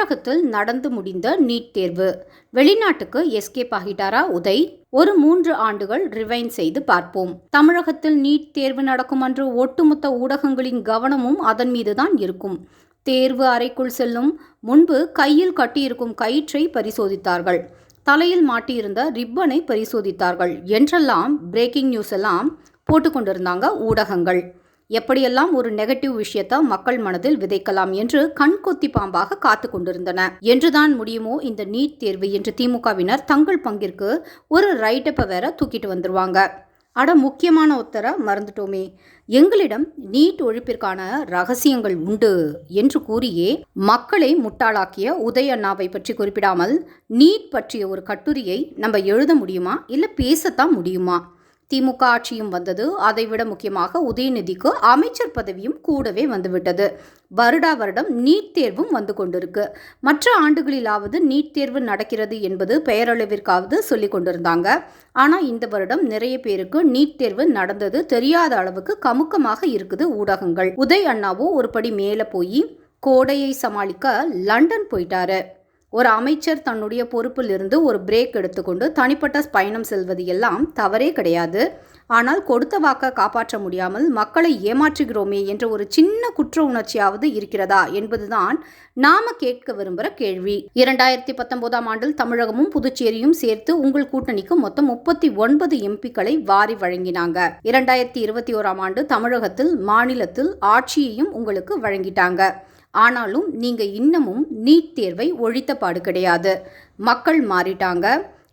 தமிழகத்தில் நடந்து முடிந்த நீட் தேர்வு. வெளிநாட்டுக்கு எஸ்கேப் ஆகிட்டாரா உதய்? ஒரு 3 ஆண்டுகள் ரிவைண்ட் செய்து பார்ப்போம். தமிழகத்தில் நீட் தேர்வு நடக்கும் அன்று ஒட்டுமொத்த ஊடகங்களின் கவனமும் அதன் மீதுதான் இருக்கும். தேர்வு அறைக்குள் செல்லும் முன்பு கையில் கட்டியிருக்கும் கயிற்றை பரிசோதித்தார்கள், தலையில் மாட்டியிருந்த ரிப்பனை பரிசோதித்தார்கள் என்றெல்லாம் பிரேக்கிங் நியூஸ் எல்லாம் போட்டுக்கொண்டிருந்தாங்க ஊடகங்கள். எப்படியெல்லாம் ஒரு நெகட்டிவ் விஷயத்தை மக்கள் மனதில் விதைக்கலாம் என்று கண்கொத்தி பாம்பாக காத்து கொண்டிருந்தன. என்றுதான் முடியுமோ இந்த நீட் தேர்வு என்று திமுகவினர் தங்கள் பங்கிற்கு ஒரு ரைட்டப்பை வேற தூக்கிட்டு வந்துருவாங்க. அட, முக்கியமான ஒருத்தரை மறந்துட்டோமே, எங்களிடம் நீட் ஒழிப்பிற்கான ரகசியங்கள் உண்டு என்று கூறியே மக்களை முட்டாளாக்கிய உதய் அண்ணாவை பற்றி குறிப்பிடாமல் நீட் பற்றிய ஒரு கட்டுரையை நம்ம எழுத முடியுமா, இல்லை பேசத்தான் முடியுமா? திமுக ஆட்சியும் வந்தது. அதைவிட முக்கியமாக உதயநிதிக்கு அமைச்சர் பதவியும் கூடவே வந்துவிட்டது. வருடா வருடம் நீட் தேர்வும் வந்து கொண்டிருக்கு. மற்ற ஆண்டுகளிலாவது நீட் தேர்வு நடக்கிறது என்பது பெயரளவிற்காவது சொல்லி கொண்டிருந்தாங்க. ஆனால் இந்த வருடம் நிறைய பேருக்கு நீட் தேர்வு நடந்தது தெரியாத அளவுக்கு கமுக்கமாக இருக்குது ஊடகங்கள். உதய் அண்ணாவோ ஒரு படி மேலே போய் கோடையை சமாளிக்க லண்டன் போயிட்டாரு. ஒரு அமைச்சர் தன்னுடைய பொறுப்பில் இருந்து ஒரு பிரேக் எடுத்துக்கொண்டு தனிப்பட்ட பயணம் செல்வது எல்லாம் தவறே கிடையாது. ஆனால் கொடுத்த வாக்கை காப்பாற்ற முடியாமல் மக்களை ஏமாற்றுகிறோமே என்ற ஒரு சின்ன குற்ற உணர்ச்சியாவது இருக்கிறதா என்பதுதான் நாம கேட்க விரும்புகிற கேள்வி. 2019ஆம் ஆண்டில் தமிழகமும் புதுச்சேரியும் சேர்த்து உங்கள் கூட்டணிக்கு மொத்தம் 39 எம்பிக்களை வாரி வழங்கினாங்க. 2021ஆம் ஆண்டு தமிழகத்தில் மாநிலத்தில் ஆட்சியையும் உங்களுக்கு வழங்கிட்டாங்க. ஆனாலும் நீங்க இன்னமும் நீட் தேர்வை ஒழித்த பாடு கிடையாது. மக்கள் மாறிட்டாங்க.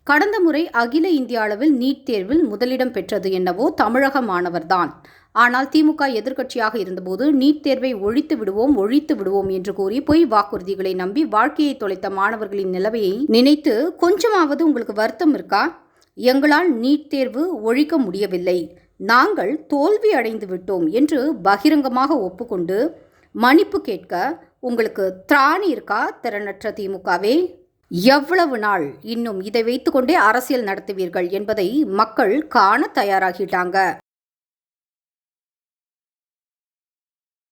கடந்த முறை அகில இந்திய அளவில் நீட் தேர்வில் முதலிடம் பெற்றது என்னவோ தமிழக மாணவர்தான். ஆனால் திமுக எதிர்க்கட்சியாக இருந்தபோது நீட் தேர்வை ஒழித்து விடுவோம் என்று கூறி பொய் வாக்குறுதிகளை நம்பி வாழ்க்கையை தொலைத்த மாணவர்களின் நிலைமையை நினைத்து கொஞ்சமாவது உங்களுக்கு வருத்தம் இருக்கா? எங்களால் நீட் தேர்வு ஒழிக்க முடியவில்லை, நாங்கள் தோல்வி அடைந்து விட்டோம் என்று பகிரங்கமாக ஒப்புக்கொண்டு மன்னிப்பு கேட்க உங்களுக்கு திராணி இருக்கா? திறனற்ற திமுகவே, எவ்வளவு நாள் இன்னும் இதை வைத்துக்கொண்டே அரசியல் நடத்துவீர்கள் என்பதை மக்கள் காண தயாராகிட்டாங்க.